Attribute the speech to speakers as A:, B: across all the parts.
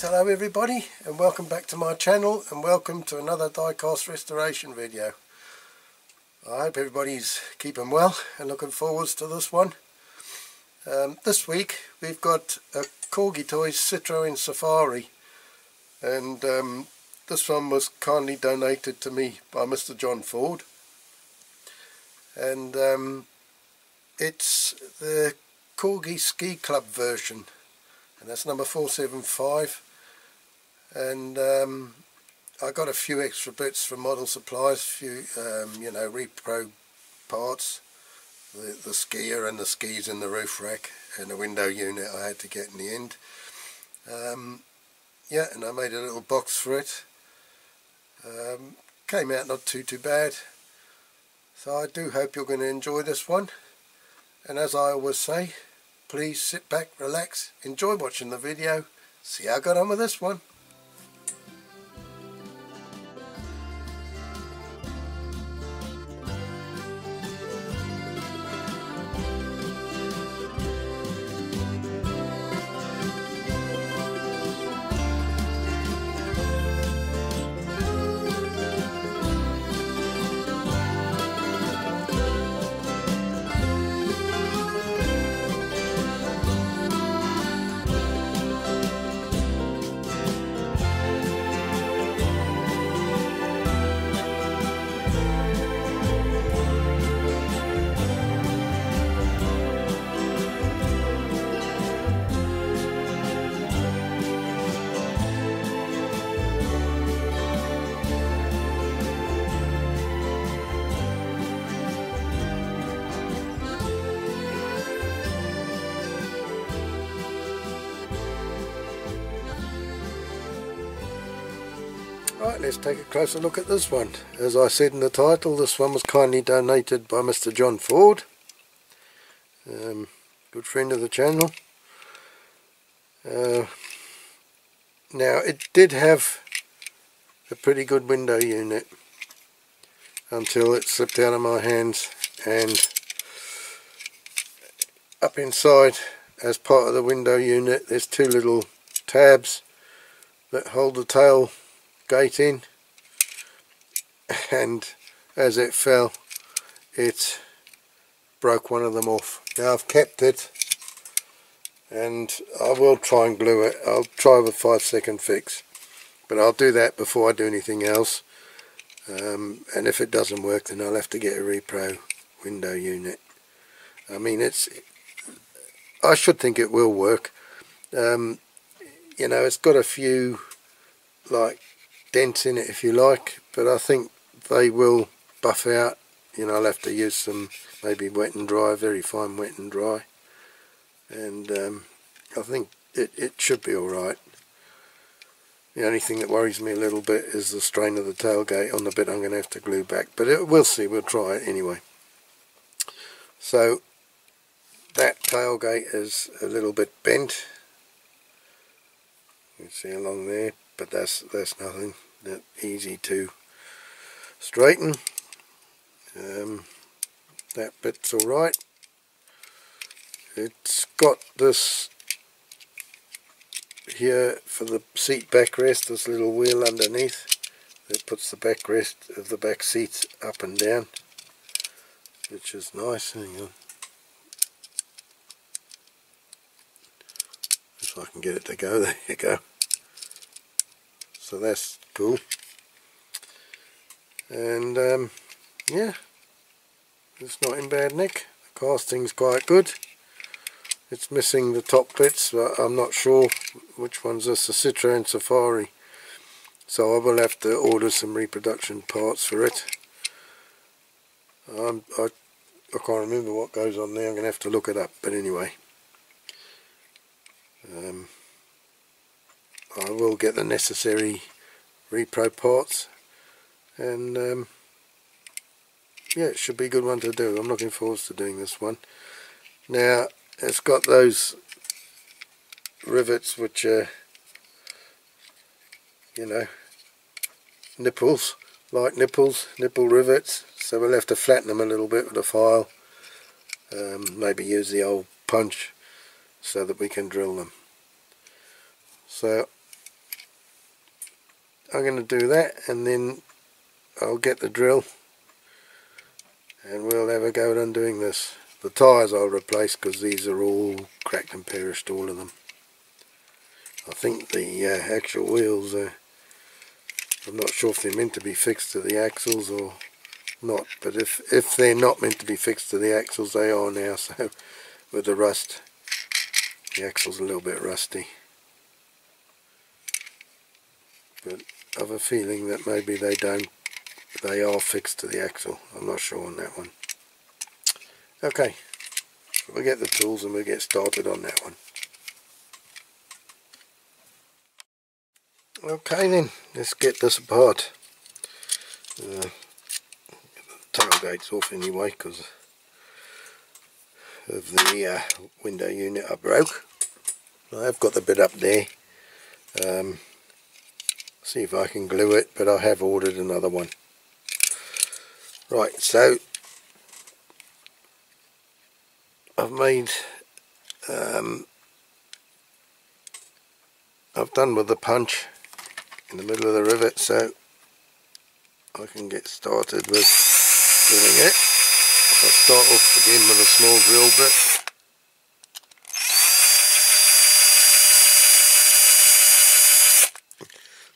A: hello everybody, and welcome back to my channel, and welcome to another die-cast restoration video. I hope everybody's keeping well and looking forwards to this one. This week we've got a CORGI Toys CITROEN Safari, and this one was kindly donated to me by Mr. John Ford, and it's the CORGI Ski Club version, and that's number 475. And I got a few extra bits from Model Supplies, a few repro parts, the skier and the skis in the roof rack and the window unit I had to get in the end. Yeah, and I made a little box for it. Came out not too bad, so I do hope you're going to enjoy this one. And as I always say, please sit back, relax, enjoy watching the video, see how I got on with this one. Right, let's take a closer look at this one. As I said in the title, this one was kindly donated by Mr. John Ford, good friend of the channel. Now, it did have a pretty good window unit until it slipped out of my hands, and up inside, as part of the window unit, there's two little tabs that hold the tail gate in, and as it fell it broke one of them off. Now I've kept it, and I will try and glue it. I'll try with 5-second fix, but I'll do that before I do anything else, and if it doesn't work then I'll have to get a repro window unit. I mean, I should think it will work. It's got a few like dents in it if you like, but I think they will buff out. I'll have to use some maybe wet and dry, very fine wet and dry, and I think it should be alright. The only thing that worries me a little bit is the strain of the tailgate on the bit I'm going to have to glue back, but we'll see, we'll try it anyway. So that tailgate is a little bit bent, you can see along there, but that's nothing, that easy to straighten. That bit's alright. It's got this here for the seat backrest, this little wheel underneath that puts the backrest of the back seats up and down, which is nice. Hang on, if I can get it to go, there you go. So that's cool, and yeah, it's not in bad nick. The casting's quite good. It's missing the top bits, but I'm not sure which one's this, the CITROEN Safari, so I will have to order some reproduction parts for it. I can't remember what goes on there, I'm going to have to look it up, but anyway, I will get the necessary repro parts, and yeah, it should be a good one to do. I'm looking forward to doing this one. Now, it's got those rivets which are, nipples, like nipple rivets, so we'll have to flatten them a little bit with a file, maybe use the old punch so that we can drill them. So I'm going to do that, and then I'll get the drill and we'll have a go at undoing this. The tyres I'll replace because these are all cracked and perished, all of them. I think the actual wheels are, I'm not sure if they're meant to be fixed to the axles or not, but if they're not meant to be fixed to the axles, they are now. So with the rust, the axle's a little bit rusty, but I have a feeling that maybe they are fixed to the axle. I'm not sure on that one. Okay, we'll get the tools and we'll get started on that one. Okay then, let's get this apart. The tailgate's off anyway because of the window unit I broke. I've got the bit up there. See if I can glue it, but I have ordered another one. Right, so I've made I've done with the punch in the middle of the rivet, so I can get started with doing it. I'll start off again with a small drill bit.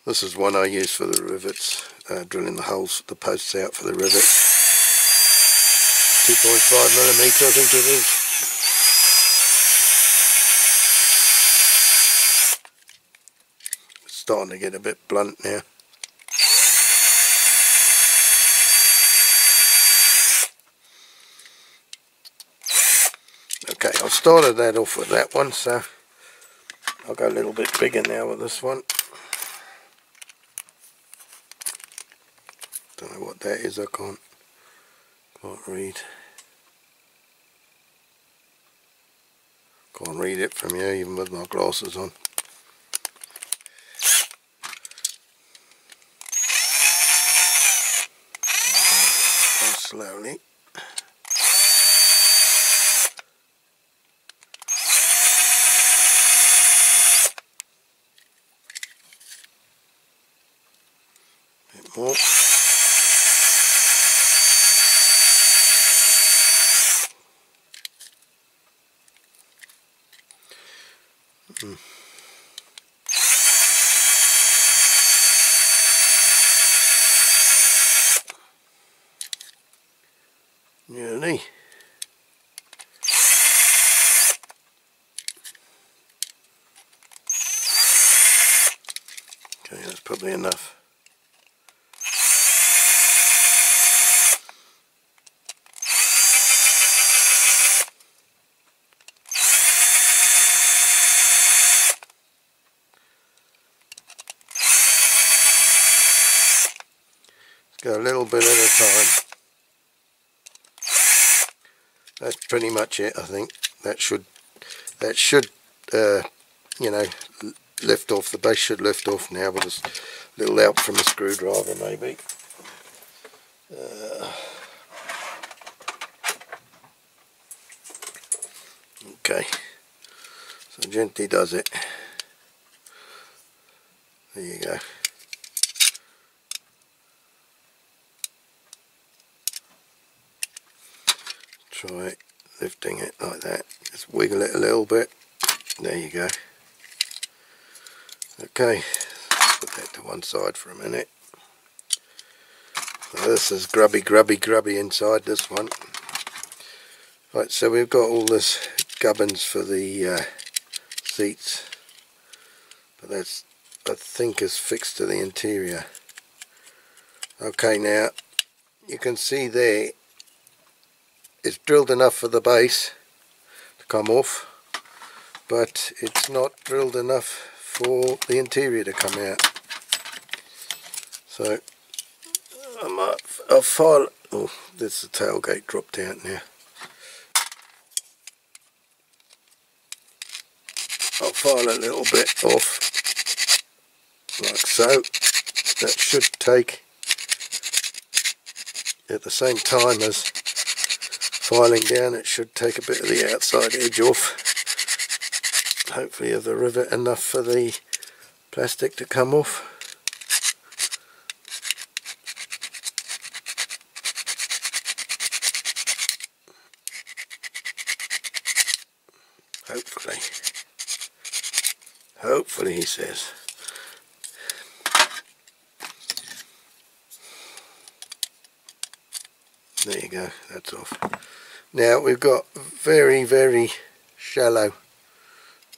A: This is one I use for the rivets, drilling the holes, the posts out for the rivets. 2.5mm I think it is. It's starting to get a bit blunt now. Okay, I started that off with that one, so I'll go a little bit bigger now with this one. Don't know what that is, I can't read. Can't read it from here even with my glasses on. Go slowly. A bit more. Nearly. Okay, that's probably enough. Go a little bit at a time. That's pretty much it, I think. That should you know, lift off. The base should lift off now with a little help from a screwdriver maybe. Okay, so gently does it. There you go. Try lifting it like that. Just wiggle it a little bit. There you go. Okay, put that to one side for a minute. So this is grubby inside this one. Right, so we've got all this gubbins for the seats, but that's, I think, is fixed to the interior. Okay, now you can see there it's drilled enough for the base to come off, but it's not drilled enough for the interior to come out. So I'll file. Oh, there's the tailgate dropped out now. I'll file a little bit off, like so. That should take, at the same time as filing down, it should take a bit of the outside edge off. Hopefully of the rivet enough for the plastic to come off. Hopefully. Hopefully, he says. There you go, that's off. Now we've got very, very shallow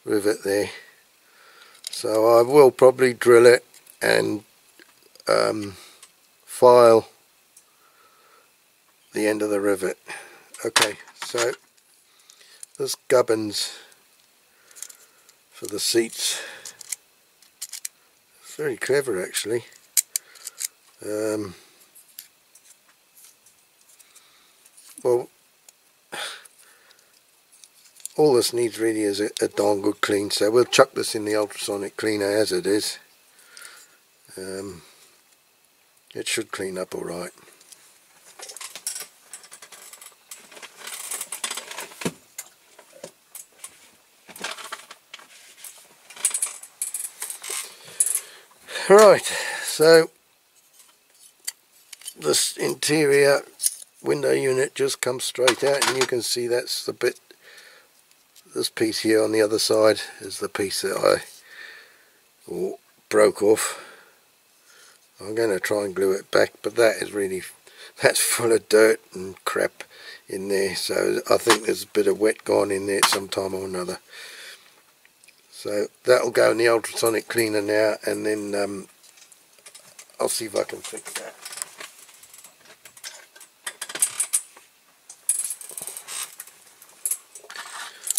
A: rivet there. So I will probably drill it and file the end of the rivet. Okay, so this gubbins for the seats. It's very clever actually. Well, all this needs really is a darn good clean, so we'll chuck this in the ultrasonic cleaner as it is. It should clean up alright. Right, so this interior window unit just comes straight out, and you can see that's the bit, this piece here on the other side is the piece that I broke off. I'm going to try and glue it back, but that's full of dirt and crap in there, so I think there's a bit of wet gone in there at some time or another. So that'll go in the ultrasonic cleaner now, and then I'll see if I can fix that.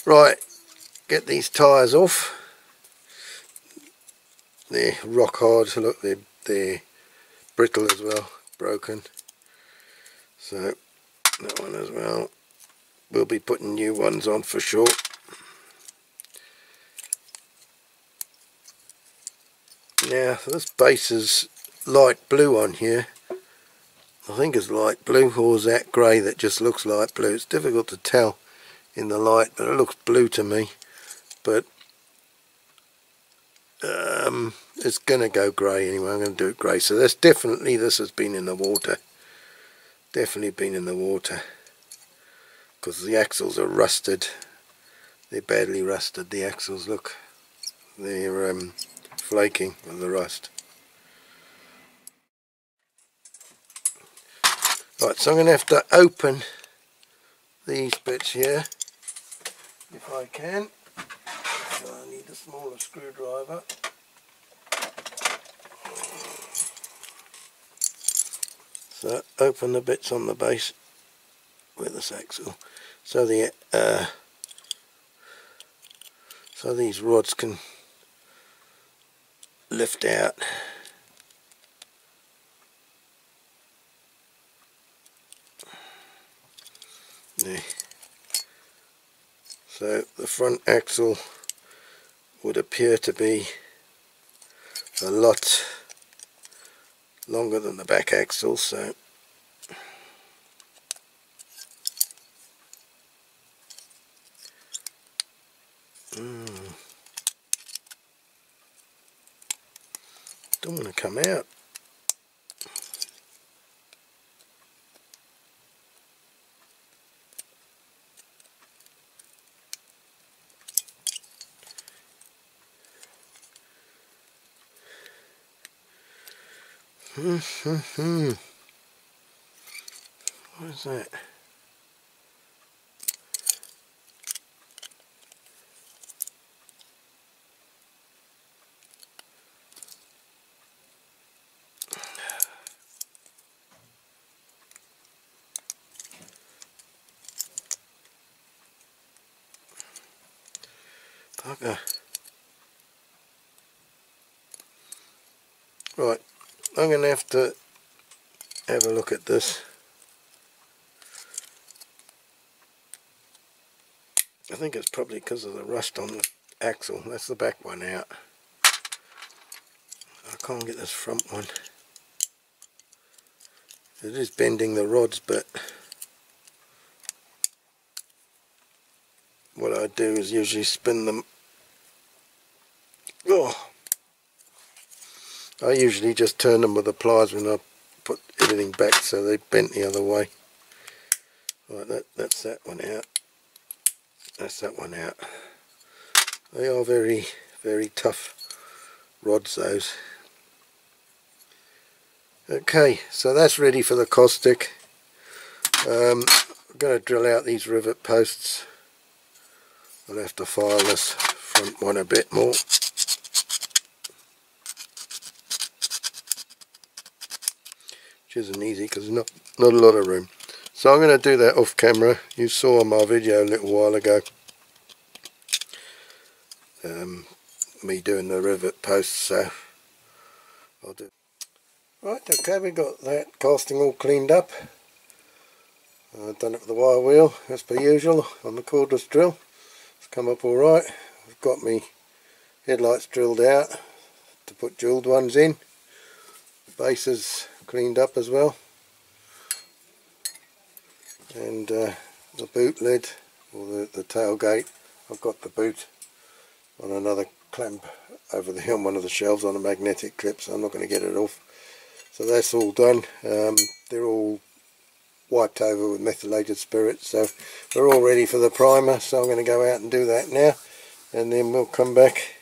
A: Right, get these tyres off. They're rock hard, so look, they're brittle as well, broken. So that one as well. We'll be putting new ones on for sure. Now this base is light blue on here. I think it's light blue, or is that grey that just looks light blue? It's difficult to tell in the light, but it looks blue to me. But it's going to go grey anyway. I'm going to do it grey. So this has been in the water. Definitely been in the water. Because the axles are rusted. They're badly rusted, the axles, look. They're flaking with the rust. Right, so I'm going to have to open these bits here, if I can. So I need a smaller screwdriver. So open the bits on the base with this axle, so so these rods can lift out. There. So the front axle would appear to be a lot longer than the back axle, so don't want to come out. What is that? Bugger. Right, I'm going to have a look at this. I think it's probably because of the rust on the axle. That's the back one out. I can't get this front one. It is bending the rods, but what I do is usually spin them. Oh, I usually just turn them with the pliers when I put everything back, so they bent the other way. Right, that's that one out. That's that one out. They are very, very tough rods, those. Okay, so that's ready for the caustic. I'm going to drill out these rivet posts. I'll have to file this front one a bit more. Which isn't easy because there's not a lot of room. So I'm going to do that off camera. You saw my video a little while ago. Me doing the rivet posts, so I'll do. Right, okay, we got that casting all cleaned up. I've done it with the wire wheel as per usual on the cordless drill. It's come up alright. I've got me headlights drilled out to put jeweled ones in. The base is cleaned up as well. And the boot lid, or the tailgate, I've got the boot on another clamp over there on one of the shelves on a magnetic clip, so I'm not going to get it off. So that's all done. They're all wiped over with methylated spirit, so we're all ready for the primer. So I'm going to go out and do that now, and then we'll come back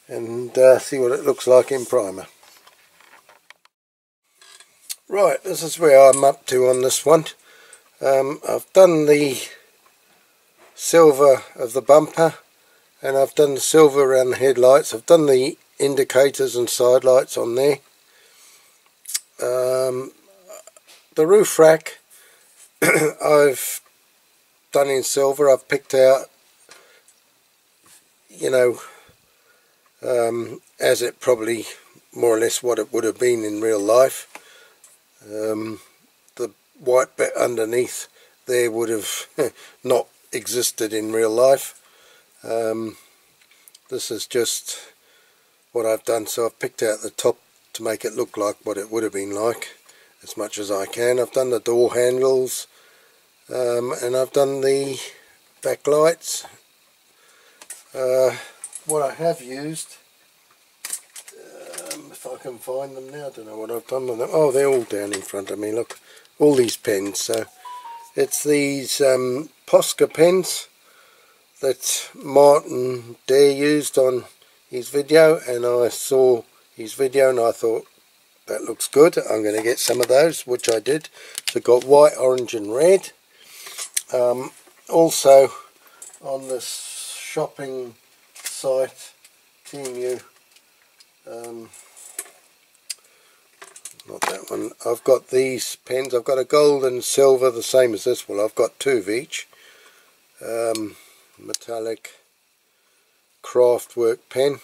A: and see what it looks like in primer. Right, this is where I'm up to on this one. I've done the silver of the bumper, and I've done the silver around the headlights. I've done the indicators and side lights on there. The roof rack I've done in silver. I've picked out, you know, as it probably more or less what it would have been in real life. The white bit underneath there would have not existed in real life. This is just what I've done, so I've picked out the top to make it look like what it would have been like as much as I can. I've done the door handles, and I've done the backlights. What I have used, if I can find them now, I don't know what I've done with them. Oh, they're all down in front of me, look, all these pens. So it's these Posca pens that Martin Dare used on his video, and I saw his video and I thought that looks good, I'm going to get some of those, which I did. So got white, orange and red. Also on this shopping site, TMU, not that one, I've got these pens. I've got a gold and silver, the same as this one. I've got two of each. Metallic Craftwork pen.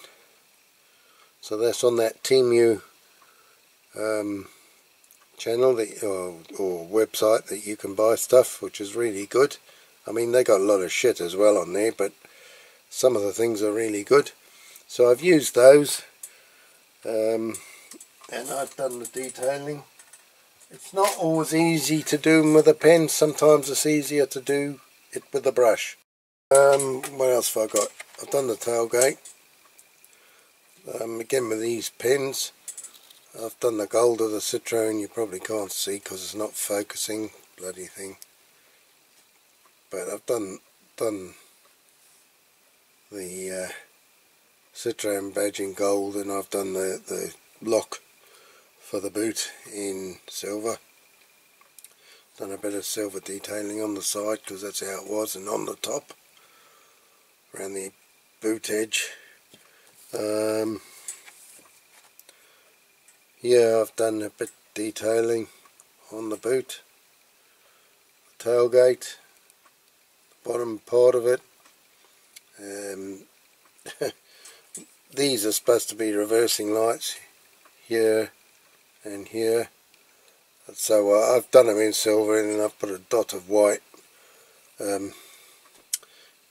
A: So that's on that TMU channel or website that you can buy stuff, which is really good. I mean, they got a lot of shit as well on there, but some of the things are really good. So I've used those, and I've done the detailing. It's not always easy to do them with a pen. Sometimes it's easier to do it with a brush. What else have I got? I've done the tailgate. Again with these pens. I've done the gold of the CITROEN. You probably can't see because it's not focusing, bloody thing. But I've done the CITROEN badge in gold, and I've done the lock for the boot in silver. Done a bit of silver detailing on the side because that's how it was, and on the top around the boot edge. Yeah, I've done a bit detailing on the boot, the tailgate, the bottom part of it. These are supposed to be reversing lights here and here. So I've done them in silver, and then I've put a dot of white on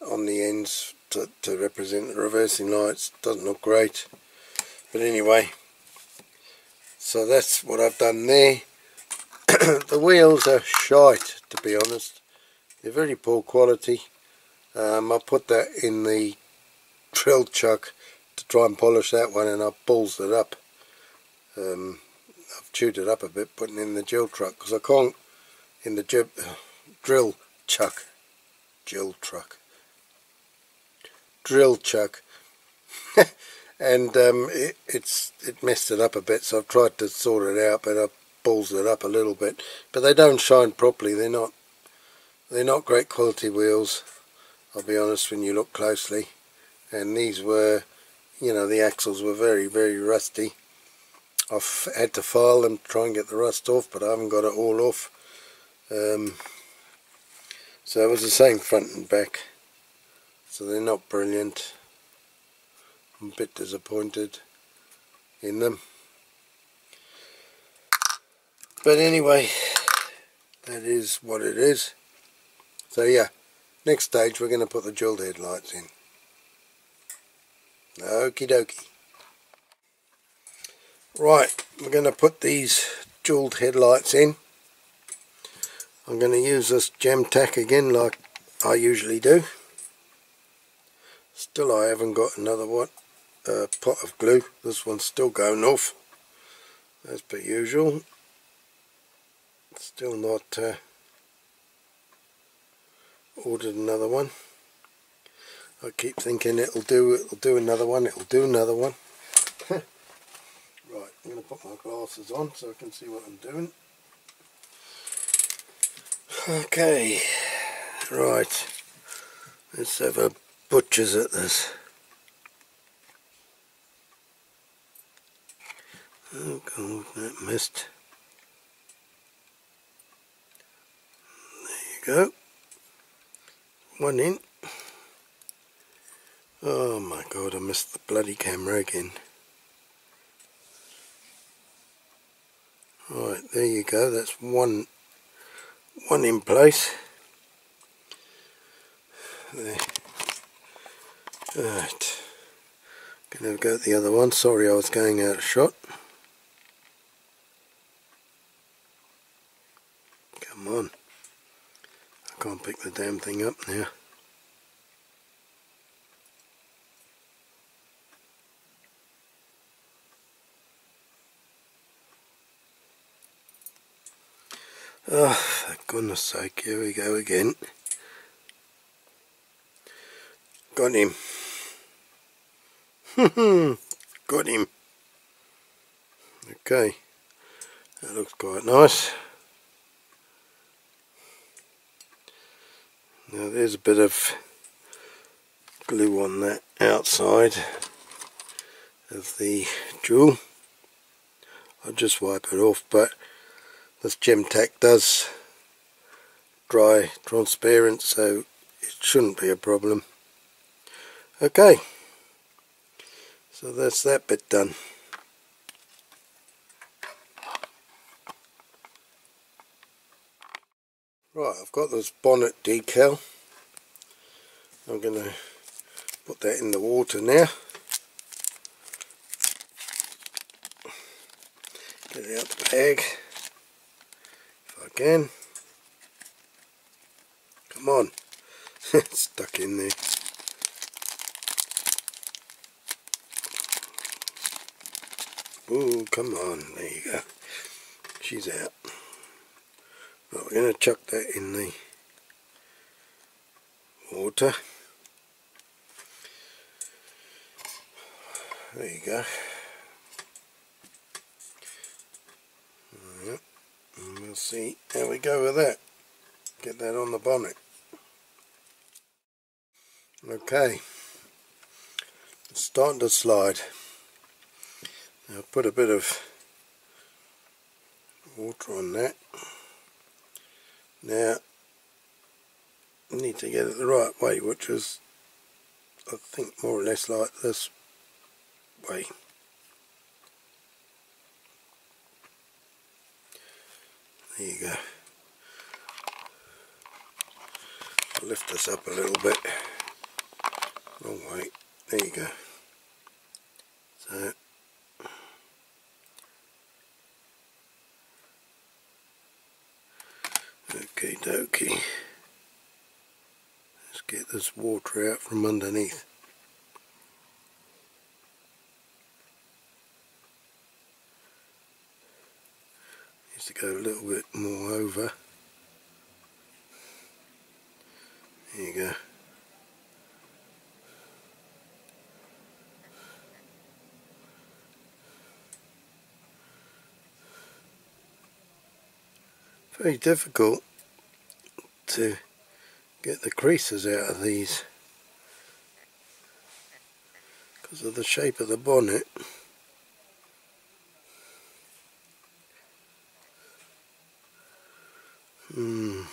A: the ends to represent the reversing lights. Doesn't look great, but anyway. So that's what I've done there. The wheels are shite, to be honest. They're very poor quality. I put that in the drill chuck to try and polish that one, and I balls it up. I've chewed it up a bit putting in the drill truck, because I can't in the drill drill chuck. And it messed it up a bit, so I've tried to sort it out, but I've ballsed it up a little bit. But they don't shine properly. They're not great quality wheels, I'll be honest, when you look closely. And these were, you know, the axles were very, very rusty. I've had to file them to try and get the rust off, but I haven't got it all off. So it was the same front and back, so they're not brilliant. I'm a bit disappointed in them, but anyway, that is what it is. So yeah, next stage we're going to put the jeweled headlights in. Okie dokie. Right, we're going to put these jeweled headlights in. I'm going to use this gem tack again like I usually do. Still I haven't got another pot of glue. This one's still going off as per usual. Still not ordered another one. I keep thinking it'll do another one. Right, I'm going to put my glasses on so I can see what I'm doing. Okay, right, let's have a butcher's at this. Oh god, that missed. There you go. One in. Oh my god, I missed the bloody camera again. Right, there you go, that's one in place. There. Right. Gonna go at the other one. Sorry I was going out of shot. Come on. I can't pick the damn thing up now. Oh, for goodness sake, here we go again. Got him. Got him. Okay, that looks quite nice. Now there's a bit of glue on that outside of the jewel. I'll just wipe it off, but this gem tack does dry transparent, so it shouldn't be a problem. Okay, so that's that bit done. Right, I've got this bonnet decal. I'm going to put that in the water now. Get it out the bag if I can. Come on. It's stuck in there. Oh, come on. There you go. She's out. Right, we're going to chuck that in the water. There you go. Yep. And we'll see how we go with that. Get that on the bonnet. Okay. It's starting to slide. Now put a bit of water on that. Now I need to get it the right way, which is I think more or less like this way. There you go. I'll lift this up a little bit. Wrong way. There you go. So okie dokie. Let's get this water out from underneath. Needs to go a little bit more over. There you go. very difficult to get the creases out of these because of the shape of the bonnet. Ooh.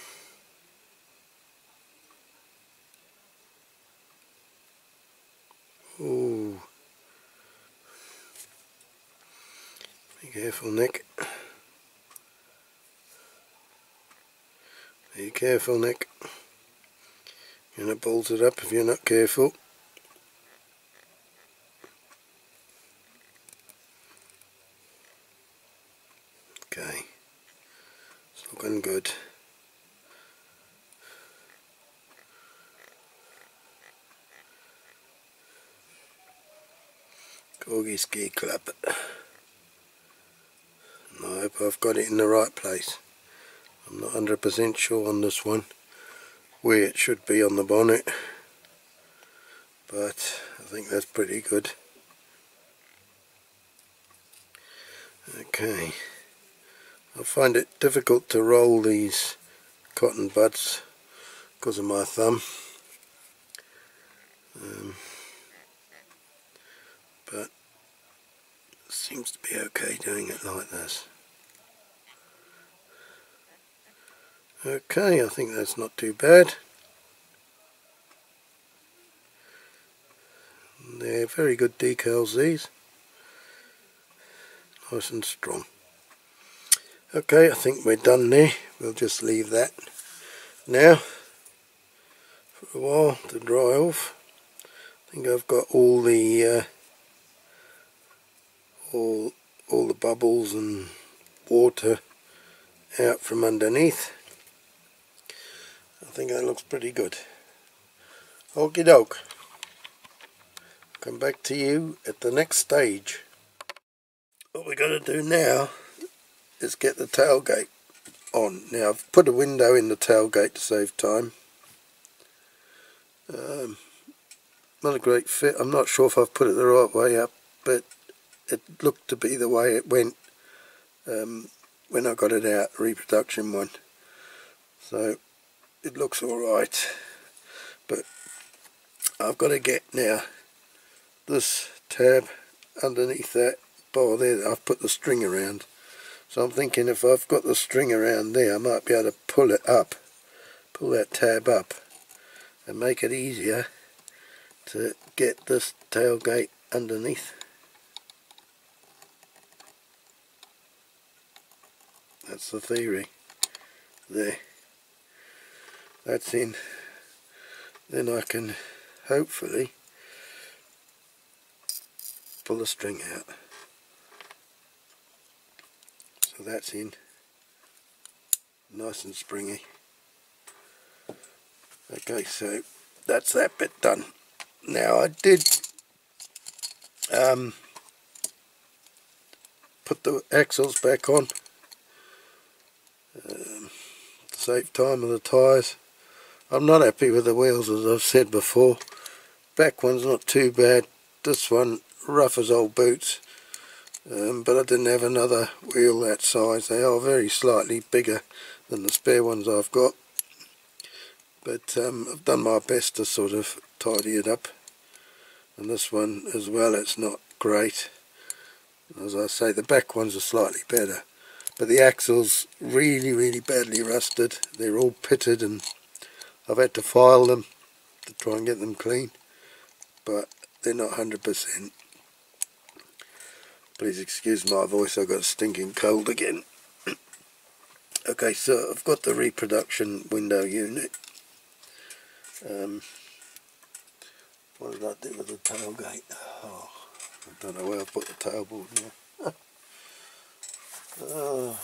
A: Be careful, Nick. Be careful, Nick. You're going to bolt it up if you're not careful. Okay. It's looking good. Corgi Ski Club. And I hope I've got it in the right place. I'm not 100% sure on this one where it should be on the bonnet, but I think that's pretty good. Okay, I find it difficult to roll these cotton buds because of my thumb, but it seems to be okay doing it like this. Okay, I think that's not too bad. They're very good decals, these. Nice and strong. Okay, I think we're done there. We'll just leave that now for a while to dry off. I think I've got all the all the bubbles and water out from underneath. I think that looks pretty good. Okie doke. Come back to you at the next stage. What we're going to do now is get the tailgate on. Now I've put a window in the tailgate to save time. Not a great fit. I'm not sure if I've put it the right way up, but it looked to be the way it went when I got it out, reproduction one. So it looks alright, but I've got to get now this tab underneath that bar there. I've put the string around, so I'm thinking if I've got the string around there, I might be able to pull it up, pull that tab up and make it easier to get this tailgate underneath. That's the theory. There, that's in. Then I can hopefully pull the string out. So that's in, nice and springy. Okay, so that's that bit done. Now I did put the axles back on, save time of the tyres. I'm not happy with the wheels, as I've said before. Back one's not too bad. This one rough as old boots, but I didn't have another wheel that size. They are very slightly bigger than the spare ones I've got, but I've done my best to sort of tidy it up. And this one as well, it's not great. As I say, the back ones are slightly better, but the axles really badly rusted. They're all pitted and I've had to file them to try and get them clean, but they're not 100%. Please excuse my voice, I've got a stinking cold again. Okay, so I've got the reproduction window unit. What did I do with the tailgate? Oh, I don't know where I put the tailboard now. Oh,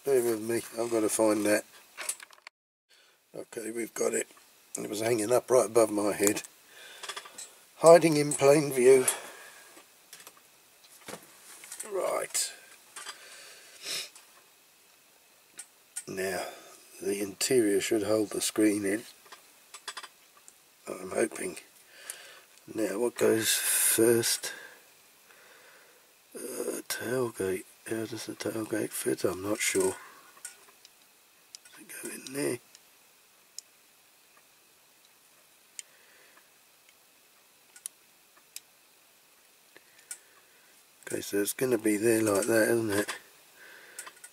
A: bear with me, I've got to find that. Okay, we've got it. It was hanging up right above my head, hiding in plain view. Right. Now, the interior should hold the screen in, I'm hoping. Now, what goes first? Tailgate. How does the tailgate fit? I'm not sure. in there. Okay, so it's going to be there like that, isn't it?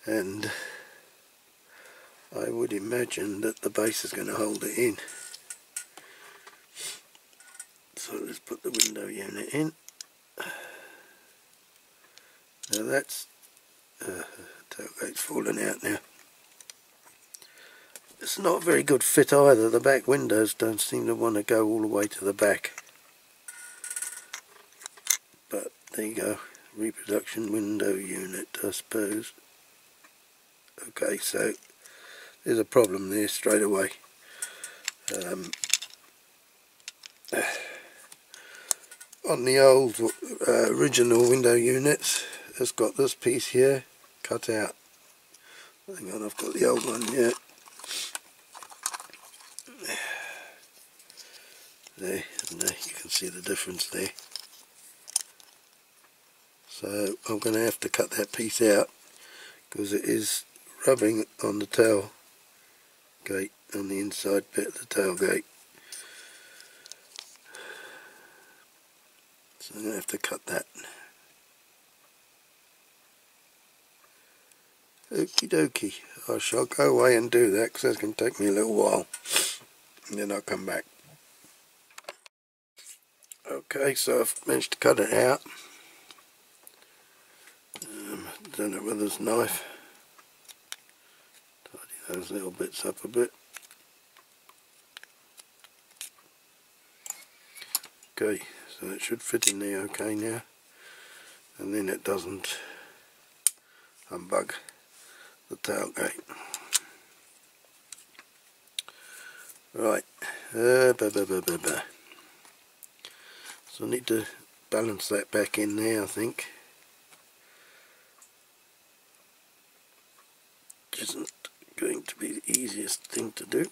A: And I would imagine that the base is going to hold it in. So let's put the window unit in. Now that's tailgate's falling out now. It's not a very good fit either. The back windows don't seem to want to go all the way to the back. But there you go. Reproduction window unit, I suppose. Okay, so there's a problem there straight away. On the old original window units, it's got this piece here cut out. Hang on, I've got the old one here. There, you can see the difference there. So I'm going to have to cut that piece out because it is rubbing on the tailgate, on the inside bit of the tailgate. So I'm going to have to cut that. Okie dokie, I shall go away and do that because that's going to take me a little while, and then I'll come back. Okay, so I've managed to cut it out. Done it with this knife. Tidy those little bits up a bit. Okay, so it should fit in there okay now, and then it doesn't unbug the tailgate. Right, so I need to balance that back in there, I think. Which isn't going to be the easiest thing to do.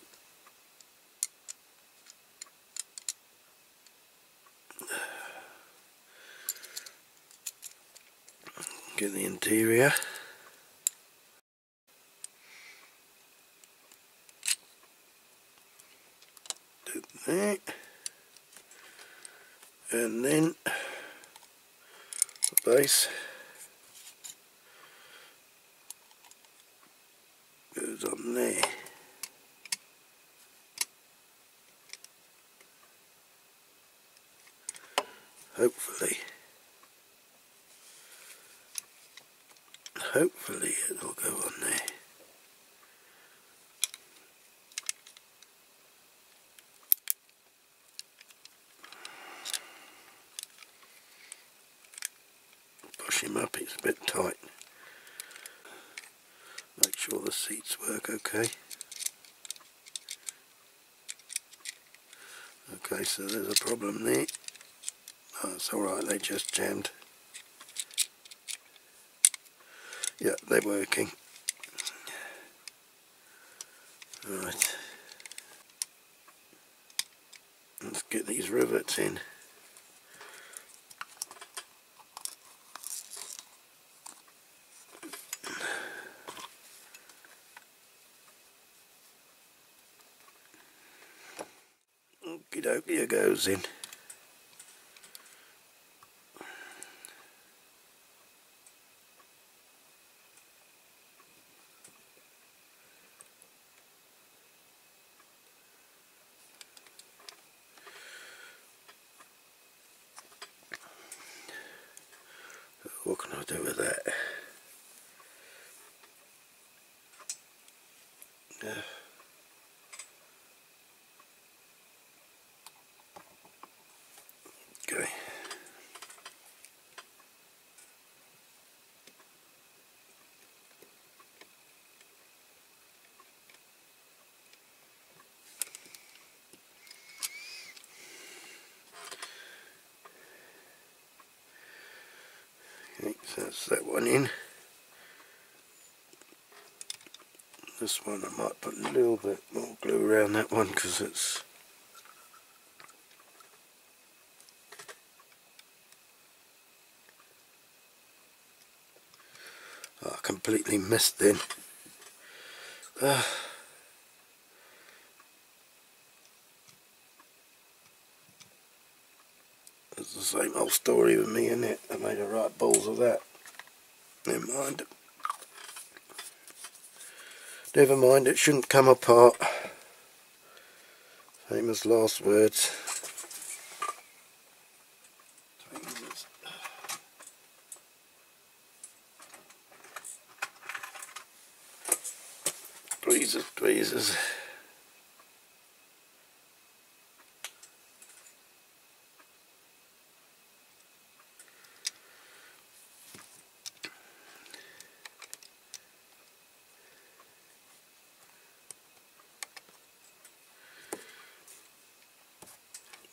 A: Get the interior. Do that. And then the base goes on there. Hopefully it'll go on there. Push him up, it's a bit tight. Make sure the seats work okay. Okay, so there's a problem there. Oh, it's alright, they just jammed. Yeah, they're working. Right. Let's get these rivets in. Okie dokie, it goes in. What can I do with that? Okay. Okay, so that's that one in. This one I might put a little bit more glue around that one because it's I completely missed then. It's the same old story with me, isn't it? I made a right balls of that. Never mind. Never mind, it shouldn't come apart. Famous last words. Tweezers, tweezers.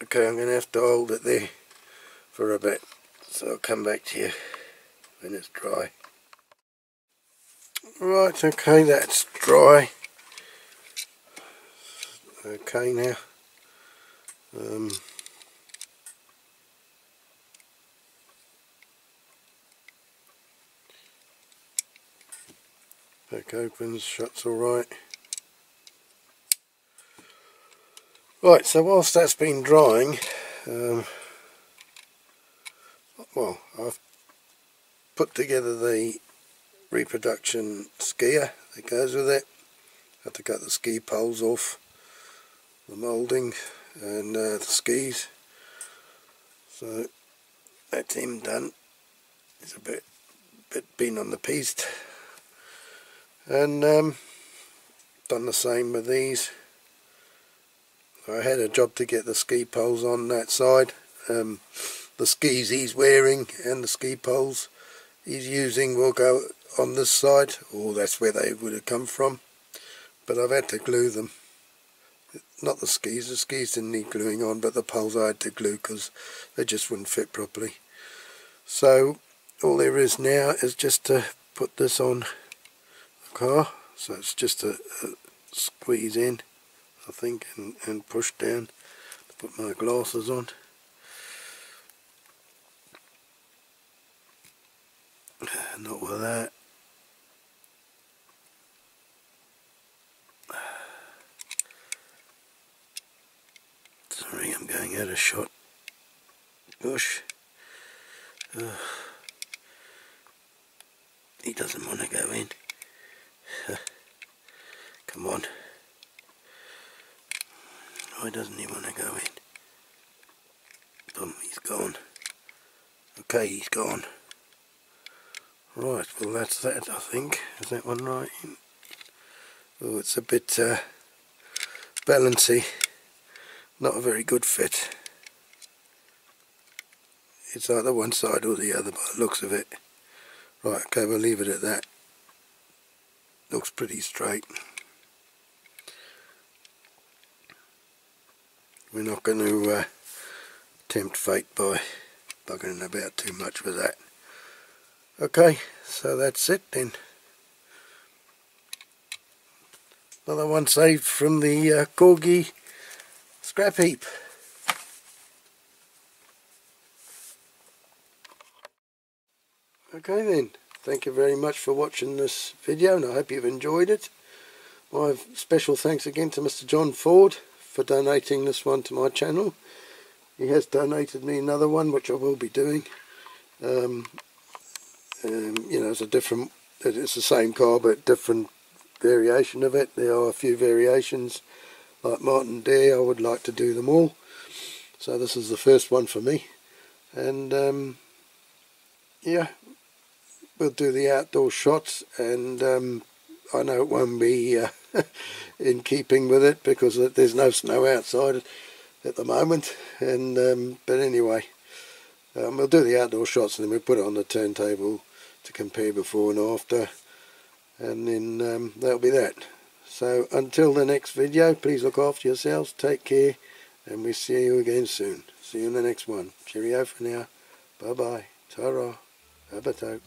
A: Okay, I'm going to have to hold it there for a bit, so I'll come back to you when it's dry. Right, okay, that's dry. Okay now. Back opens, shuts alright. Right, so whilst that's been drying, well, I've put together the reproduction skier that goes with it. Had to cut the ski poles off, the moulding and the skis. So that's him done. It's a bit been on the piste. And done the same with these. I had a job to get the ski poles on that side. The skis he's wearing and the ski poles he's using will go on this side, or that's where they would have come from. But I've had to glue them. Not the skis didn't need gluing on, but the poles I had to glue because they just wouldn't fit properly. So all there is now is just to put this on the car. So it's just a squeeze in, I think, and push down to put my glasses on. Not with that. Sorry, I'm going out of shot. Gosh. He doesn't want to go in. Come on. Why doesn't he want to go in? Boom, he's gone. Okay, he's gone. Right, well that's that, I think. Is that one right? Oh, it's a bit balancy. Not a very good fit. It's either one side or the other by the looks of it. Right, okay, we'll leave it at that. Looks pretty straight. We're not going to tempt fate by buggering about too much with that. Okay, so that's it then. Another one saved from the CORGI scrap heap. Okay then, thank you very much for watching this video, and I hope you've enjoyed it. My special thanks again to Mr. John Ford for donating this one to my channel. He has donated me another one, which I will be doing. You know, it's the same car but different variation of it. There are a few variations, like Martin Dare. I would like to do them all, so this is the first one for me. And yeah, we'll do the outdoor shots, and I know it won't be in keeping with it because there's no snow outside at the moment. And but anyway, we'll do the outdoor shots and then we'll put it on the turntable to compare before and after, and then that'll be that. So until the next video, please look after yourselves, take care, and we'll see you again soon. See you in the next one. Cheerio for now. Bye bye. Ta-ra. Abato.